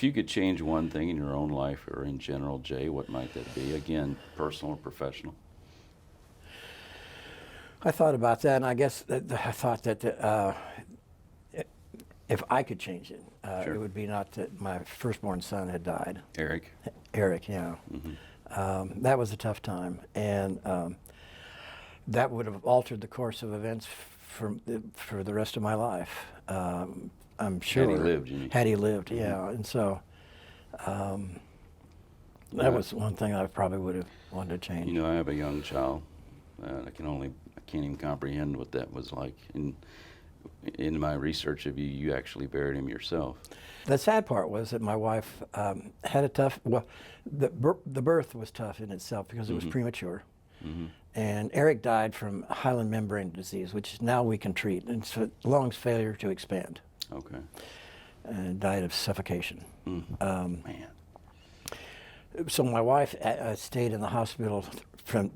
you could change one thing in your own life or in general, Jay, what might that be? Again, personal or professional? I thought about that, and I guess I thought that if I could change it, Sure. it would be not that my firstborn son had died. Eric? Eric, yeah. Mm-hmm. That was a tough time, and that would have altered the course of events for the rest of my life. I'm sure. Had he lived, you mean? Had he lived, yeah. And so that was one thing I probably would have wanted to change. You know, I have a young child. I can't even comprehend what that was like. In my research of you, you actually buried him yourself. The sad part was that my wife had a tough, well, the birth was tough in itself because it was premature. Mm-hmm. And Eric died from hyaline membrane disease, which now we can treat. And it's lungs failure to expand. Okay. And died of suffocation. Man. So my wife stayed in the hospital from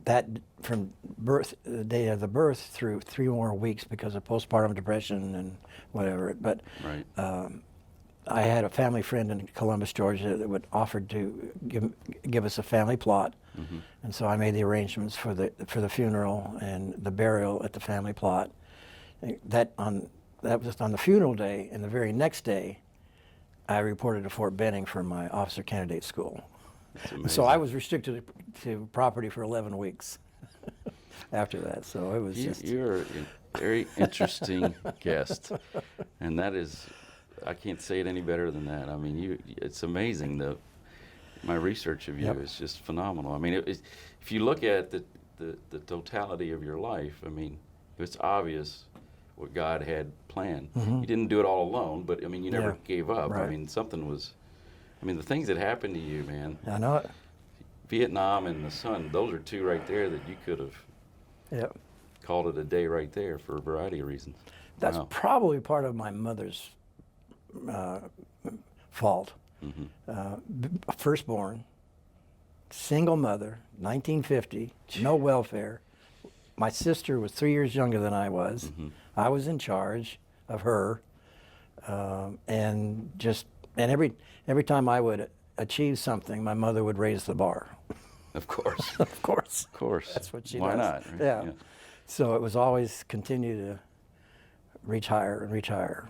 birth, the day of the birth, through 3 more weeks because of postpartum depression and whatever. But Right. I had a family friend in Columbus, Georgia, that would offer to give us a family plot, and so I made the arrangements for the funeral and the burial at the family plot. That was on the funeral day, and the very next day, I reported to Fort Benning for my officer candidate school. So I was restricted to property for 11 weeks after that. So it was You're a very interesting guest, and that is, I can't say it any better than that. I mean, it's amazing. My research of you is just phenomenal. I mean, if you look at the totality of your life, I mean, it's obvious what God had planned. You didn't do it all alone, but I mean, you never gave up. Right. I mean, the things that happened to you, man. I know it. Vietnam and the son, those are two right there that you could have called it a day right there for a variety of reasons. That's probably part of my mother's fault. Firstborn, single mother, 1950, no welfare. My sister was 3 years younger than I was. I was in charge of her, and every time I would achieve something, my mother would raise the bar. Of course. Of course. Of course. That's what she Why does. not? Right? Yeah. So it was always continue to reach higher and reach higher.